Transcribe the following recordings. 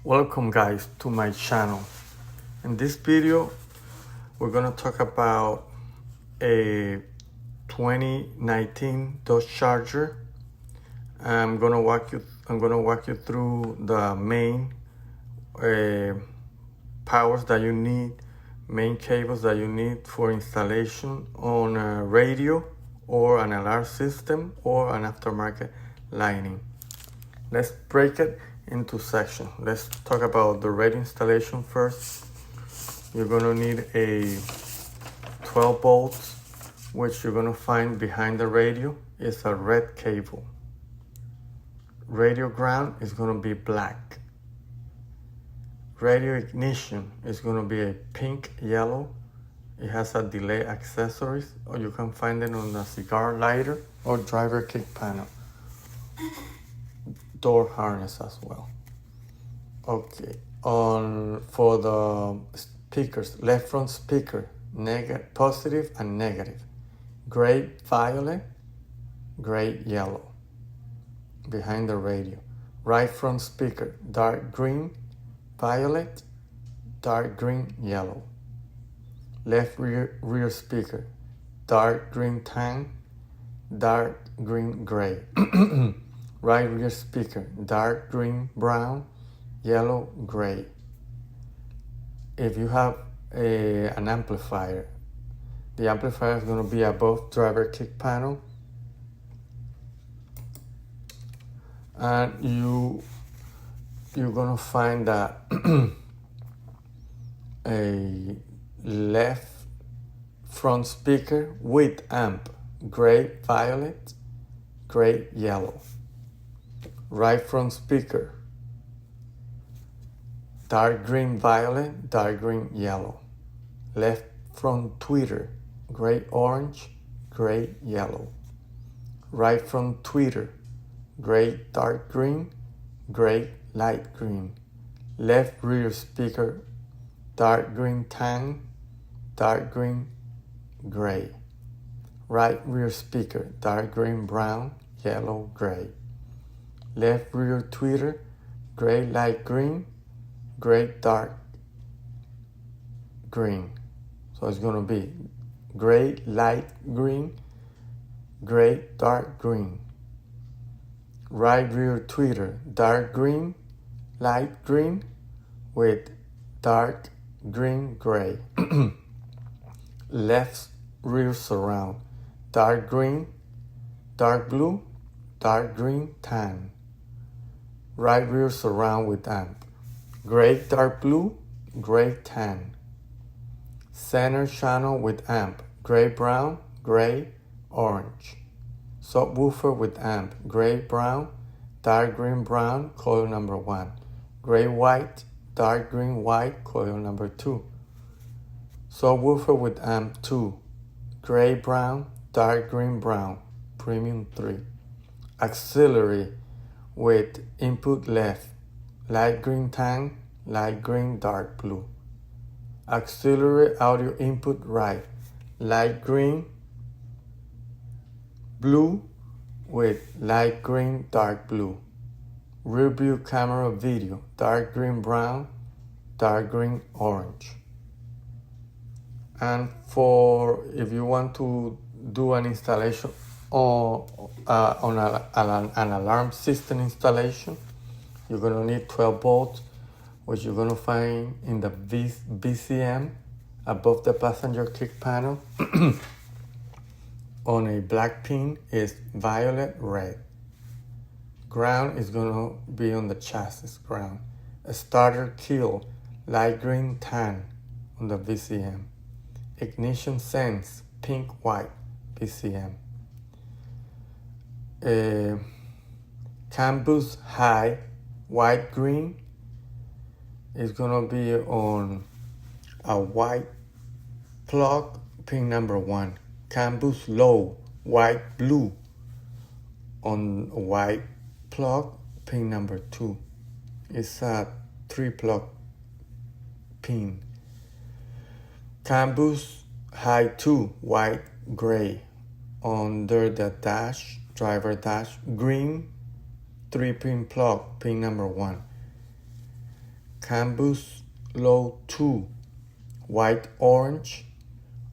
Welcome guys to my channel. In this video we're gonna talk about a 2019 Dodge Charger. I'm gonna walk you through the main powers that you need, main cables that you need for installation on a radio or an alarm system or an aftermarket lighting. Let's break it into sections. Let's talk about the radio installation first. You're gonna need a 12 volts, which you're gonna find behind the radio is a red cable. Radio ground is gonna be black. Radio ignition is gonna be a pink yellow. It has a delay accessories, or you can find it on the cigar lighter or driver kick panel. Door harness as well. Okay, for the speakers, left front speaker, positive and negative, gray violet, gray yellow behind the radio. Right front speaker, dark green violet, dark green yellow. Left rear speaker, dark green tan, dark green gray. Right rear speaker, dark green brown, yellow gray. If you have an amplifier, the amplifier is going to be above driver kick panel, and you're going to find that a left front speaker with amp, gray violet, gray yellow. Right front speaker, dark green violet, dark green yellow. Left front tweeter, gray orange, gray yellow. Right front tweeter, gray dark green, gray light green. Left rear speaker, dark green tan, dark green gray. Right rear speaker, dark green brown, yellow gray. Left rear tweeter, gray light green, gray dark green. So it's going to be gray light green, gray dark green. Right rear tweeter, dark green, light green with dark green gray. Left rear surround, dark green, dark blue, dark green tan. Right rear surround with amp, gray dark blue, gray tan. Center channel with amp, gray brown, gray orange. Subwoofer with amp, gray brown, dark green brown, coil number 1. Gray white, dark green white, coil number 2. Subwoofer with amp 2, gray brown, dark green brown, premium 3. Auxiliary with input left, light green tan, light green dark blue. Auxiliary audio input right, light green blue with light green dark blue. Rear view camera video, dark green brown, dark green orange. And for if you want to do an installation on an alarm system installation, you're going to need 12 volts, which you're going to find in the VCM above the passenger kick panel. On a black pin is violet red. Ground is going to be on the chassis ground. A starter kill, light green tan on the VCM. Ignition sense, pink white VCM. Canbus high, white green is gonna be on a white plug, pin number 1. Canbus low, white blue on a white plug, pin number 2. It's a 3 plug pin. Canbus high 2, white gray under the dash, driver dash, green 3-pin plug, pin number 1. canbus low 2, white orange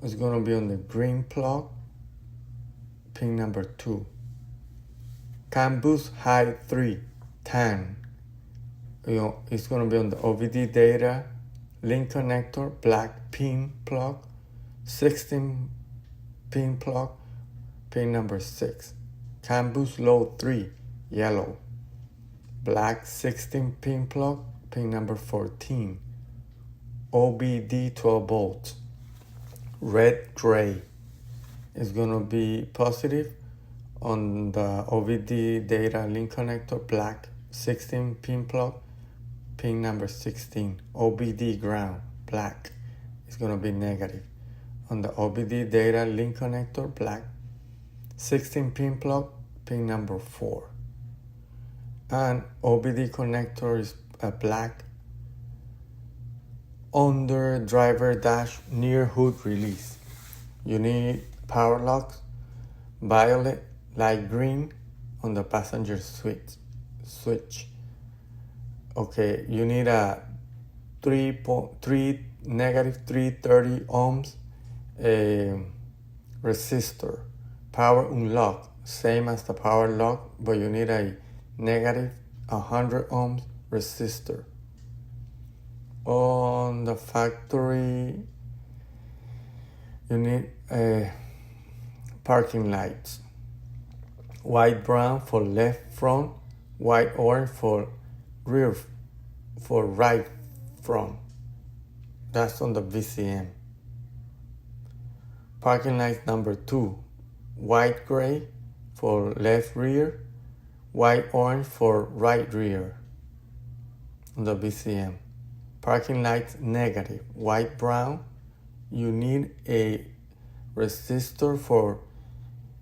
is going to be on the green plug, pin number 2. Canbus high 3, tan, it's going to be on the OBD data link connector, black pin plug, 16 pin plug, pin number 6. Canbus low 3, yellow, black 16 pin plug, pin number 14. OBD 12 volts, red gray is going to be positive on the OBD data link connector, black 16 pin plug, pin number 16. OBD ground, black, is going to be negative on the OBD data link connector, black 16 pin plug, pin number 4. And OBD connector is black under driver dash near hood release. You need power locks, violet, light green on the passenger switch. Okay, you need a negative 330 ohms resistor. Power unlock, same as the power lock, but you need a negative 100 ohms resistor. On the factory, you need parking lights. White brown for left front, white orange for right front. That's on the VCM. Parking light number 2, white gray for left rear, white orange for right rear on the VCM. Parking lights negative, white brown, you need a resistor for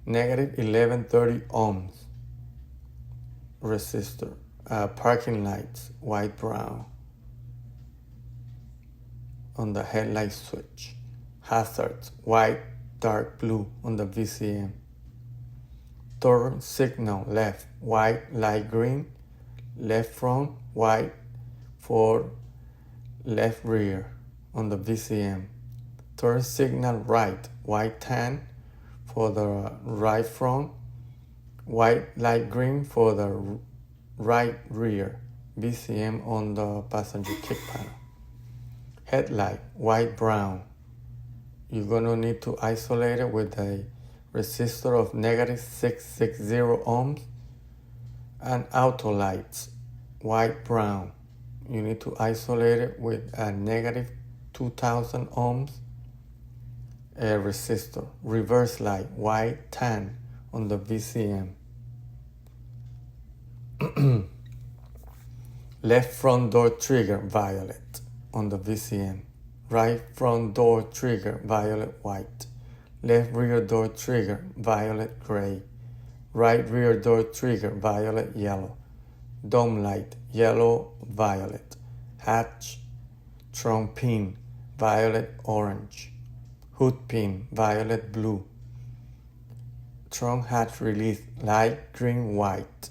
negative 1130 ohms resistor. Parking lights, white brown on the headlight switch. Hazards, white, dark blue on the VCM. Turn signal left, white, light green, left front, white for left rear on the VCM. Turn signal right, white tan for the right front, white light green for the right rear, VCM on the passenger kick panel. Headlight, white brown. You're gonna need to isolate it with a resistor of negative 660 ohms. And auto lights, white brown. You need to isolate it with a negative 2000 ohms resistor. Reverse light, white tan on the VCM. Left front door trigger, violet on the VCM. Right front door trigger, violet white. Left rear door trigger, violet gray. Right rear door trigger, violet yellow. Dome light, yellow violet. Hatch trunk pin, violet orange. Hood pin, violet blue. Trunk hatch release, light green white.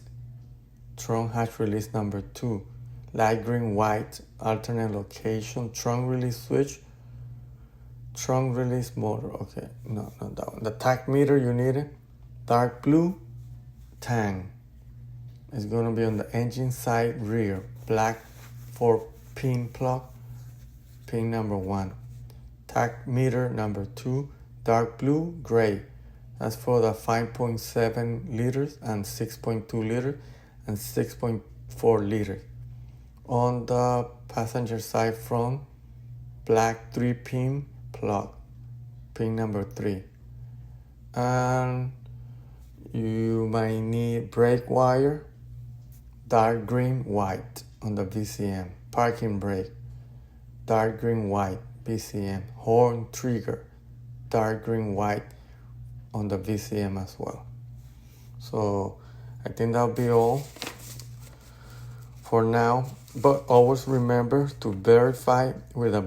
Trunk hatch release number 2, light green white, alternate location. Trunk release switch, trunk release motor. Okay, no, not that one. The tachometer you need it, dark blue, tan. It's gonna be on the engine side rear, black 4-pin plug, pin number 1. Tachometer number 2, dark blue, gray. That's for the 5.7 liters and 6.2 liters and 6.4 liters. On the passenger side front, black 3-pin plug, pin number 3. And you might need brake wire, dark green white on the VCM. Parking brake, dark green white VCM. Horn trigger, dark green white on the VCM as well. So I think that'll be all for now, but always remember to verify with a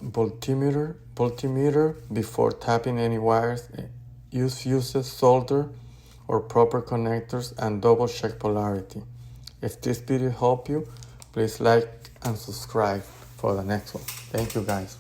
voltmeter before tapping any wires. Use fuses, solder, or proper connectors, and double check polarity. If this video helped you, please like and subscribe for the next one. Thank you guys.